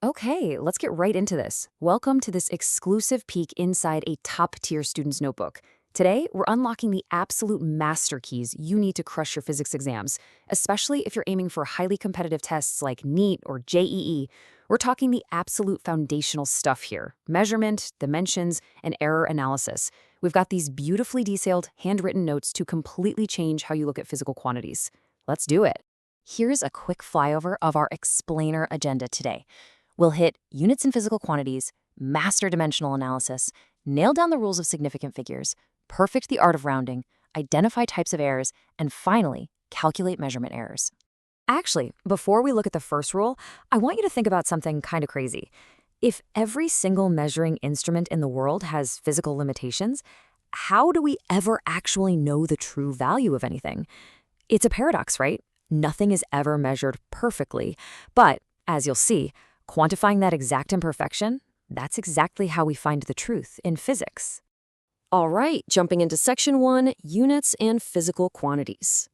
Okay, let's get right into this. Welcome to this exclusive peek inside a top-tier student's notebook. Today, we're unlocking the absolute master keys you need to crush your physics exams, especially if you're aiming for highly competitive tests like NEET or JEE. We're talking the absolute foundational stuff here: measurement, dimensions, and error analysis. We've got these beautifully detailed, handwritten notes to completely change how you look at physical quantities. Let's do it. Here's a quick flyover of our explainer agenda today. We'll hit units in physical quantities, master dimensional analysis, nail down the rules of significant figures, perfect the art of rounding, identify types of errors, and finally, calculate measurement errors. Actually, before we look at the first rule, I want you to think about something kind of crazy. If every single measuring instrument in the world has physical limitations, how do we ever actually know the true value of anything? It's a paradox, right? Nothing is ever measured perfectly, but as you'll see, quantifying that exact imperfection, that's exactly how we find the truth in physics. All right, jumping into section 1, units and physical quantities.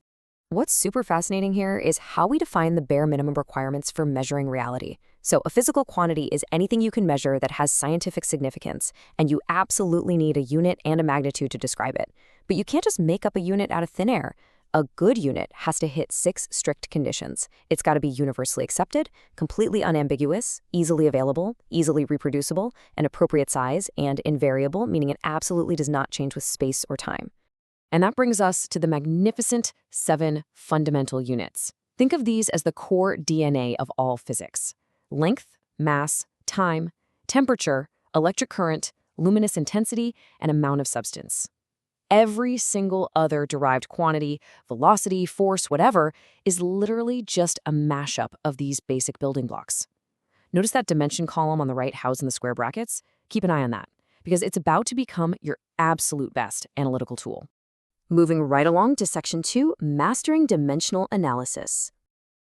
What's super fascinating here is how we define the bare minimum requirements for measuring reality. So a physical quantity is anything you can measure that has scientific significance, and you absolutely need a unit and a magnitude to describe it. But you can't just make up a unit out of thin air. A good unit has to hit 6 strict conditions. It's got to be universally accepted, completely unambiguous, easily available, easily reproducible, an appropriate size, and invariable, meaning it absolutely does not change with space or time. And that brings us to the magnificent 7 fundamental units. Think of these as the core DNA of all physics: length, mass, time, temperature, electric current, luminous intensity, and amount of substance. Every single other derived quantity, velocity, force, whatever, is literally just a mashup of these basic building blocks. Notice that dimension column on the right housed in the square brackets? Keep an eye on that, because it's about to become your absolute best analytical tool. Moving right along to section 2, mastering dimensional analysis.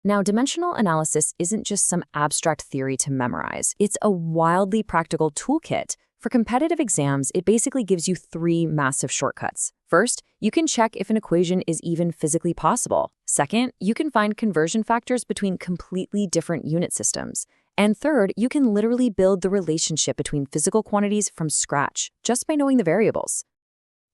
Now, dimensional analysis isn't just some abstract theory to memorize. It's a wildly practical toolkit. For competitive exams, it basically gives you 3 massive shortcuts. First, you can check if an equation is even physically possible. Second, you can find conversion factors between completely different unit systems. And third, you can literally build the relationship between physical quantities from scratch, just by knowing the variables.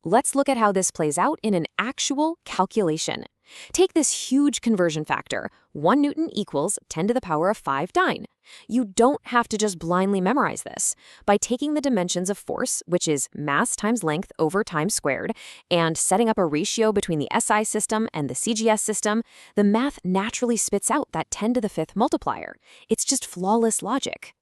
Let's look at how this plays out in an actual calculation. Take this huge conversion factor: 1 Newton equals 10 to the power of 5 dyne. You don't have to just blindly memorize this. By taking the dimensions of force, which is mass times length over time squared, and setting up a ratio between the SI system and the CGS system, the math naturally spits out that 10 to the 5th multiplier. It's just flawless logic.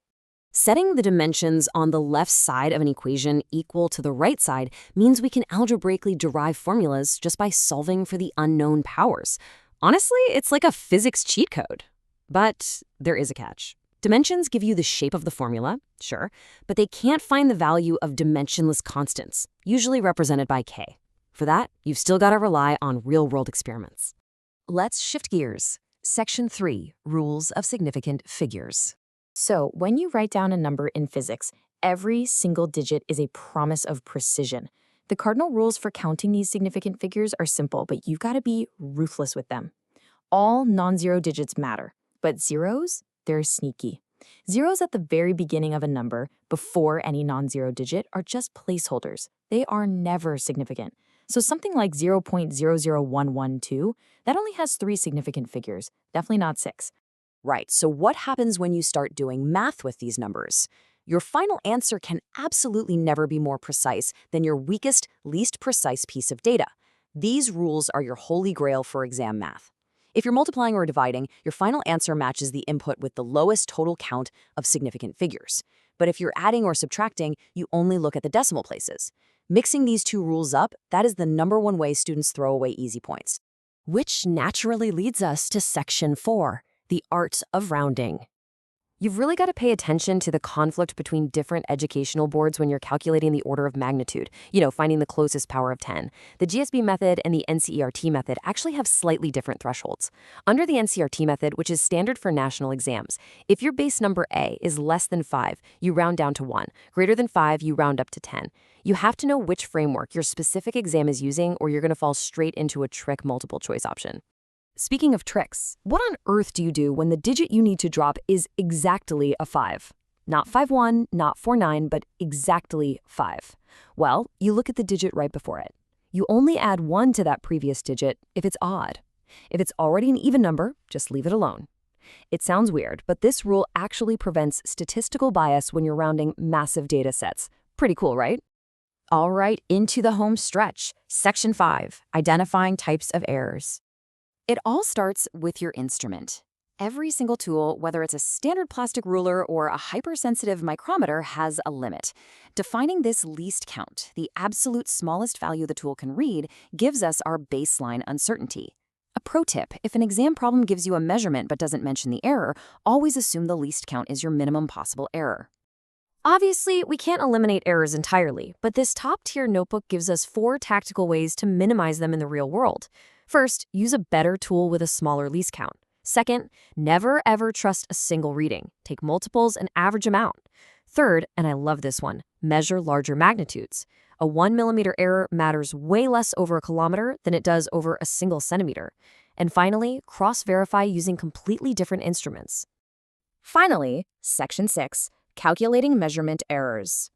Setting the dimensions on the left side of an equation equal to the right side means we can algebraically derive formulas just by solving for the unknown powers. Honestly, it's like a physics cheat code. But there is a catch. Dimensions give you the shape of the formula, sure, but they can't find the value of dimensionless constants, usually represented by k. For that, you've still got to rely on real-world experiments. Let's shift gears. Section 3, Rules of Significant Figures. So, when you write down a number in physics, every single digit is a promise of precision. The cardinal rules for counting these significant figures are simple, but you've got to be ruthless with them. All non-zero digits matter, but zeros, they're sneaky. Zeros at the very beginning of a number, before any non-zero digit, are just placeholders. They are never significant. So something like 0.00112, that only has 3 significant figures, definitely not 6. Right, so what happens when you start doing math with these numbers? Your final answer can absolutely never be more precise than your weakest, least precise piece of data. These rules are your holy grail for exam math. If you're multiplying or dividing, your final answer matches the input with the lowest total count of significant figures. But if you're adding or subtracting, you only look at the decimal places. Mixing these 2 rules up, that is the #1 way students throw away easy points. Which naturally leads us to section 4. The art of rounding. You've really got to pay attention to the conflict between different educational boards when you're calculating the order of magnitude, finding the closest power of 10. The GSB method and the NCERT method actually have slightly different thresholds. Under the NCERT method, which is standard for national exams, if your base number A is less than 5, you round down to 1. Greater than 5, you round up to 10. You have to know which framework your specific exam is using, or you're going to fall straight into a trick multiple choice option. Speaking of tricks, what on earth do you do when the digit you need to drop is exactly a 5? Not 51, not 49, but exactly 5. Well, you look at the digit right before it. You only add 1 to that previous digit if it's odd. If it's already an even number, just leave it alone. It sounds weird, but this rule actually prevents statistical bias when you're rounding massive data sets. Pretty cool, right? All right, into the home stretch. Section 5, identifying types of errors. It all starts with your instrument. Every single tool, whether it's a standard plastic ruler or a hypersensitive micrometer, has a limit. Defining this least count, the absolute smallest value the tool can read, gives us our baseline uncertainty. A pro tip, if an exam problem gives you a measurement but doesn't mention the error, always assume the least count is your minimum possible error. Obviously, we can't eliminate errors entirely, but this top-tier notebook gives us 4 tactical ways to minimize them in the real world. First, use a better tool with a smaller least count. Second, never ever trust a single reading. Take multiples and average them out. Third, and I love this one, measure larger magnitudes. A 1 millimeter error matters way less over a kilometer than it does over a single centimeter. And finally, cross-verify using completely different instruments. Finally, Section 6, calculating measurement errors.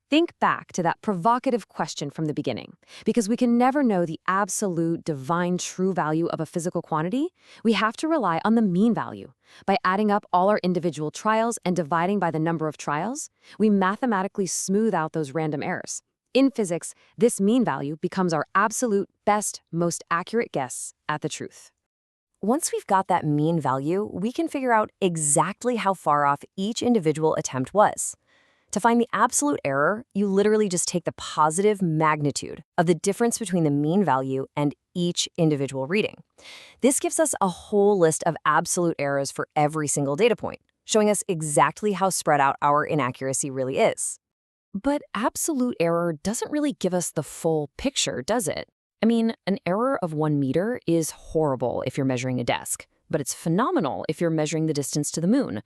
Think back to that provocative question from the beginning. Because we can never know the absolute, divine, true value of a physical quantity, we have to rely on the mean value. By adding up all our individual trials and dividing by the number of trials, we mathematically smooth out those random errors. In physics, this mean value becomes our absolute, best, most accurate guess at the truth. Once we've got that mean value, we can figure out exactly how far off each individual attempt was. To find the absolute error, you literally just take the positive magnitude of the difference between the mean value and each individual reading. This gives us a whole list of absolute errors for every single data point, showing us exactly how spread out our inaccuracy really is. But absolute error doesn't really give us the full picture, does it? I mean, an error of 1 meter is horrible if you're measuring a desk, but it's phenomenal if you're measuring the distance to the moon.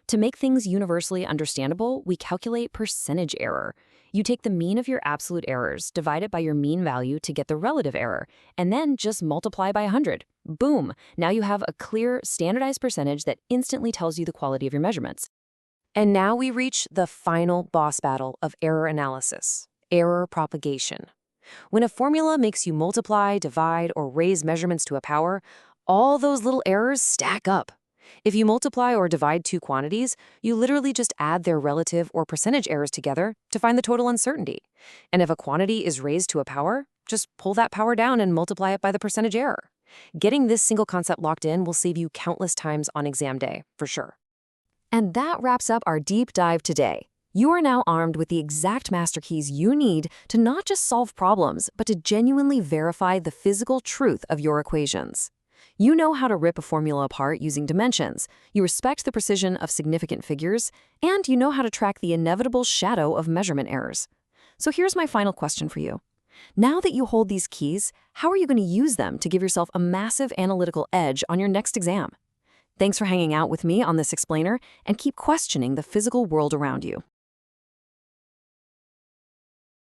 To make things universally understandable, we calculate percentage error. You take the mean of your absolute errors, divide it by your mean value to get the relative error, and then just multiply by 100. Boom! Now you have a clear, standardized percentage that instantly tells you the quality of your measurements. And now we reach the final boss battle of error analysis, error propagation. When a formula makes you multiply, divide, or raise measurements to a power, all those little errors stack up. If you multiply or divide 2 quantities, you literally just add their relative or percentage errors together to find the total uncertainty. And if a quantity is raised to a power, just pull that power down and multiply it by the percentage error. Getting this single concept locked in will save you countless times on exam day, for sure. And that wraps up our deep dive today. You are now armed with the exact master keys you need to not just solve problems, but to genuinely verify the physical truth of your equations. You know how to rip a formula apart using dimensions, you respect the precision of significant figures, and you know how to track the inevitable shadow of measurement errors. So here's my final question for you. Now that you hold these keys, how are you going to use them to give yourself a massive analytical edge on your next exam? Thanks for hanging out with me on this explainer, and keep questioning the physical world around you.